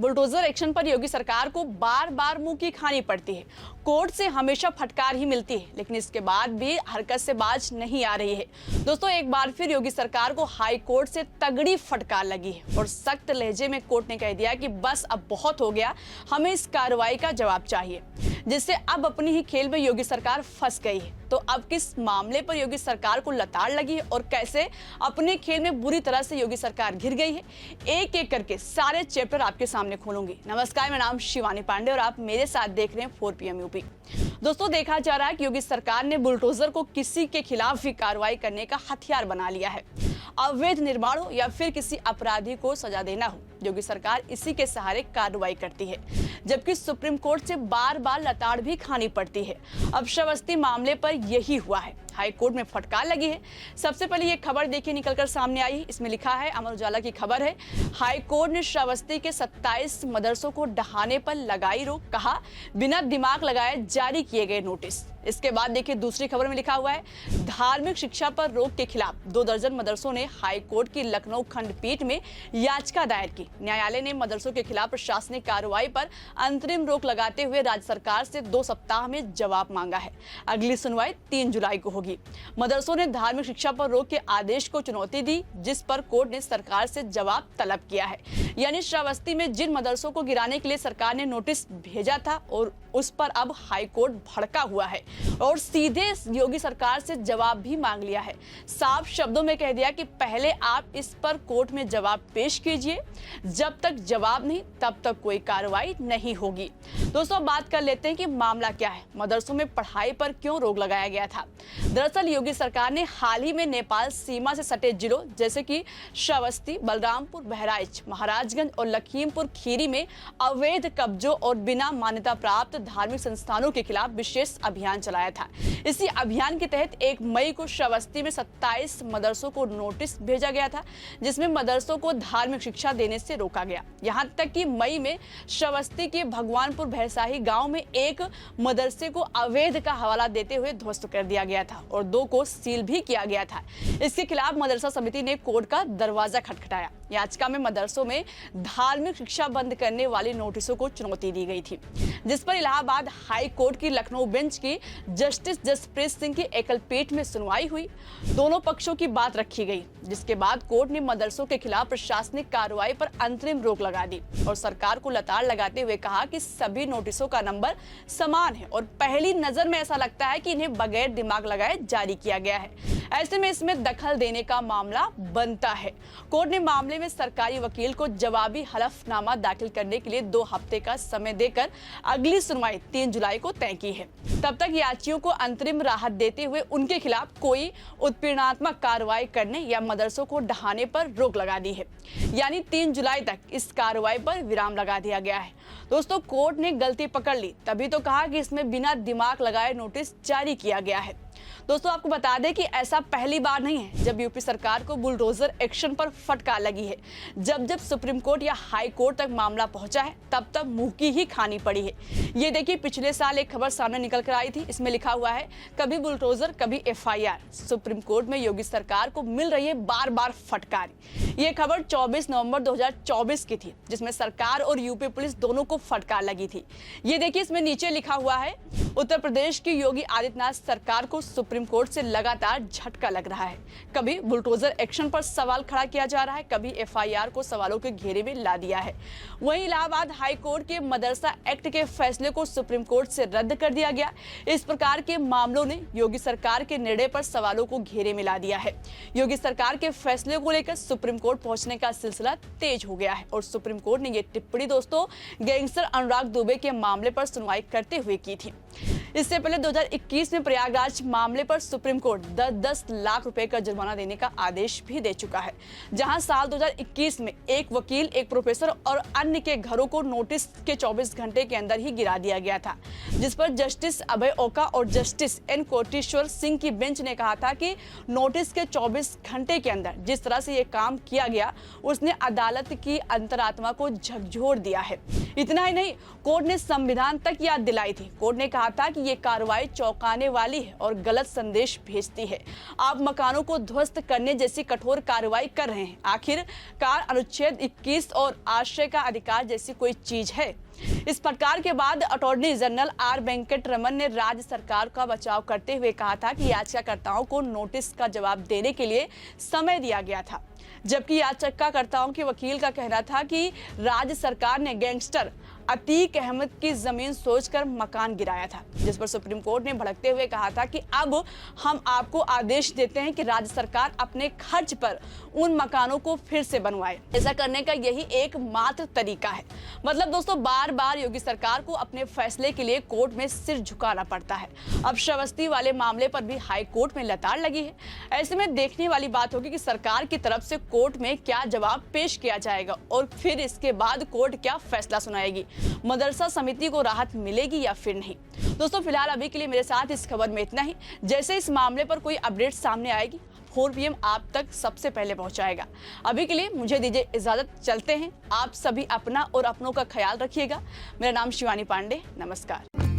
Bulldozer action पर योगी सरकार को बार बार मुंह की खानी पड़ती है। कोर्ट से हमेशा फटकार ही मिलती है, लेकिन इसके बाद भी हरकत से बाज नहीं आ रही है। दोस्तों, एक बार फिर योगी सरकार को हाई कोर्ट से तगड़ी फटकार लगी है और सख्त लहजे में कोर्ट ने कह दिया कि बस अब बहुत हो गया, हमें इस कार्रवाई का जवाब चाहिए, जिससे अब अपनी ही खेल में योगी सरकार फंस गई है। तो अब किस मामले पर योगी सरकार को लताड़ लगी है और कैसे अपने खेल में बुरी तरह से योगी सरकार घिर गई है, एक एक करके सारे चैप्टर आपके सामने खोलूंगी। नमस्कार, मेरा नाम शिवानी पांडे और आप मेरे साथ देख रहे हैं 4 PM यूपी। दोस्तों, देखा जा रहा है कि योगी सरकार ने बुलडोजर को किसी के खिलाफ भी कार्रवाई करने का हथियार बना लिया है। अवैध निर्माण हो या फिर किसी अपराधी को सजा देना हो, योगी सरकार इसी के सहारे कार्रवाई करती है, जबकि सुप्रीम कोर्ट से बार बार लताड़ भी खानी पड़ती है। अब श्रावस्ती मामले पर यही हुआ है, हाई कोर्ट में फटकार लगी है। सबसे पहले ये खबर देखिए निकलकर सामने आई है। इसमें लिखा है, अमर उजाला की खबर है, हाई कोर्ट ने श्रावस्ती के 27 मदरसों को ढहाने पर लगाई रोक, कहा बिना दिमाग लगाए जारी किए गए नोटिस। इसके बाद देखिए दूसरी खबर में लिखा हुआ है, धार्मिक शिक्षा पर रोक के खिलाफ 2 दर्जन मदरसों ने हाई कोर्ट की लखनऊ खंडपीठ में याचिका दायर की। न्यायालय ने मदरसों के खिलाफ प्रशासनिक कार्रवाई पर अंतरिम रोक लगाते हुए राज्य सरकार से 2 सप्ताह में जवाब मांगा है। अगली सुनवाई 3 जुलाई को होगी। मदरसों ने धार्मिक शिक्षा पर रोक के आदेश को चुनौती दी, जिस पर कोर्ट ने सरकार से जवाब तलब किया है। यानी श्रावस्ती में जिन मदरसों को गिराने के लिए सरकार ने नोटिस भेजा था और उस पर अब हाई कोर्ट भड़का हुआ है और सीधे योगी सरकार से जवाब भी मांग लिया है। साफ शब्दों में कह दिया कि पहले आप इस पर कोर्ट में जवाब पेश कीजिए, जब तक जवाब नहीं तब तक कोई कार्रवाई नहीं होगी। दोस्तों, बात कर लेते हैं कि मामला क्या है, मदरसों में पढ़ाई पर क्यों रोक लगाया गया था। दरअसल योगी सरकार ने हाल ही में नेपाल सीमा से सटे जिलों जैसे कि श्रावस्ती, बलरामपुर, बहराइच, महाराजगंज और लखीमपुर खीरी में अवैध कब्जों और बिना मान्यता प्राप्त धार्मिक संस्थानों के खिलाफ विशेष अभियान चलाया था। इसी अभियान के तहत 1 मई को श्रावस्ती में 27 मदरसों को नोटिस भेजा गया था, जिसमें मदरसों को धार्मिक शिक्षा देने से रोका गया। यहाँ तक कि मई में श्रावस्ती के भगवानपुर भैरसाही गांव में एक मदरसे को अवैध का हवाला देते हुए ध्वस्त कर दिया गया था और 2 को सील भी किया गया था। इसके खिलाफ मदरसा समिति ने कोर्ट का दरवाजा खटखटाया। याचिका में मदरसों में धार्मिक शिक्षा बंद करने वाली नोटिसों को चुनौती दी गई थी, जिस पर इलाहाबाद हाई कोर्ट की लखनऊ बेंच की जस्टिस जसप्रीत सिंह की एकल पीठ में सुनवाई हुई। दोनों पक्षों की बात रखी गई, जिसके बाद कोर्ट ने मदरसों के खिलाफ प्रशासनिक कार्रवाई पर अंतरिम रोक लगा दी और सरकार को लताड़ लगाते हुए कहा कि सभी नोटिसों का नंबर समान है और पहली नजर में ऐसा लगता है कि इन्हें बगैर दिमाग लगाए जारी किया गया है। ऐसे में इसमें दखल देने का मामला बनता है। कोर्ट ने मामले में सरकारी वकील को जवाबी हलफनामा दाखिल करने के लिए 2 हफ्ते का समय देकर अगली सुनवाई 3 जुलाई को तय की है। तब तक याचियों को अंतरिम राहत देते हुए उनके खिलाफ कोई उत्पीड़नात्मक कार्रवाई करने या मदरसों को ढहाने पर रोक लगा दी है। यानी 3 जुलाई तक इस कार्रवाई पर विराम लगा दिया गया है। दोस्तों, कोर्ट ने गलती पकड़ ली, तभी तो कहा कि इसमें बिना दिमाग लगाए नोटिस जारी किया गया है। दोस्तों, आपको बता दें कि ऐसा पहली बार नहीं है जब यूपी सरकार को बुलडोजर एक्शन पर फटकार लगी है। जब जब सुप्रीम कोर्ट या हाई कोर्ट तक मामला पहुंचा है, तब तब मुंह की ही खानी पड़ी है। ये देखिए, पिछले साल एक खबर सामने निकल कर आई थी। इसमें लिखा हुआ है, कभी बुलडोजर कभी FIR। सुप्रीम कोर्ट में योगी सरकार को मिल रही है बार बार फटकार। ये खबर 24 नवंबर 2024 की थी, जिसमें सरकार और यूपी पुलिस दोनों को फटकार लगी थी। ये देखिए, इसमें नीचे लिखा हुआ है, उत्तर प्रदेश की योगी आदित्यनाथ सरकार को सुप्रीम कोर्ट से लगातार झटका लग रहा है। कभी बुलडोजर एक्शन पर सवाल खड़ा किया जा रहा है, कभी FIR को सवालों के घेरे में ला दिया है। वहीं इलाहाबाद हाई कोर्ट के मदरसा एक्ट के फैसले को सुप्रीम कोर्ट से रद्द कर दिया गया। इस प्रकार के मामलों ने योगी सरकार के निर्णय पर सवालों को घेरे में ला दिया है। योगी सरकार के फैसले को लेकर सुप्रीम कोर्ट पहुंचने का सिलसिला तेज हो गया है और सुप्रीम कोर्ट ने ये टिप्पणी दोस्तों गैंगस्टर अनुराग दुबे के मामले पर सुनवाई करते हुए की थी। इससे पहले 2021 में प्रयागराज मामले पर सुप्रीम कोर्ट 10-10 लाख रुपए का जुर्माना देने का आदेश भी दे चुका है, जहां साल 2021 में एक वकील, एक प्रोफेसर और अन्य के घरों को नोटिस के 24 घंटे के अंदर ही गिरा दिया गया था, जिस पर जस्टिस अभय ओका और जस्टिस N कोटेश्वर सिंह की बेंच ने कहा था कि नोटिस के 24 घंटे के अंदर जिस तरह से ये काम किया गया, उसने अदालत की अंतरात्मा को झकझोर दिया है। इतना ही नहीं, कोर्ट ने संविधान तक याद दिलाई थी। कोर्ट ने कहा था कि कि ये कार्रवाई चौंकाने वाली है और गलत संदेश भेजती है। आप मकानों को ध्वस्त करने जैसी कठोर कार्रवाई कर रहे हैं। आखिरकार अनुच्छेद 21 और आश्रय का अधिकार जैसी कोई चीज है? इस फटकार के बाद अटॉर्नी जनरल आर वेंकटरमन ने राज्य सरकार का बचाव करते हुए कहा था कि याचिकाकर्ताओं को नोटिस का जवाब देने के लिए समय दिया गया था, जबकि याचिकाकर्ताओं के वकील का कहना था कि राज्य सरकार ने गैंगस्टर अतीक अहमद की जमीन सोचकर मकान गिराया था, जिस पर सुप्रीम कोर्ट ने भड़कते हुए कहा था कि अब हम आपको आदेश देते हैं कि राज्य सरकार अपने खर्च पर उन मकानों को फिर से बनवाए। ऐसा करने का यही एकमात्र तरीका है। मतलब दोस्तों, बार बार योगी सरकार को अपने फैसले के लिए कोर्ट में सिर झुकाना पड़ता है। अब श्रावस्ती वाले मामले पर भी हाई कोर्ट में लताड़ लगी है। ऐसे में देखने वाली बात होगी कि सरकार की तरफ से कोर्ट में क्या जवाब पेश किया जाएगा और फिर इसके बाद कोर्ट क्या फैसला सुनाएगी। मदरसा समिति को राहत मिलेगी या फिर नहीं। दोस्तों, फिलहाल अभी के लिए मेरे साथ इस खबर में इतना ही। जैसे इस मामले पर कोई अपडेट सामने आएगी 4 PM आप तक सबसे पहले पहुंचाएगा। अभी के लिए मुझे दीजिए इजाजत, चलते हैं। आप सभी अपना और अपनों का ख्याल रखिएगा। मेरा नाम शिवानी पांडे, नमस्कार।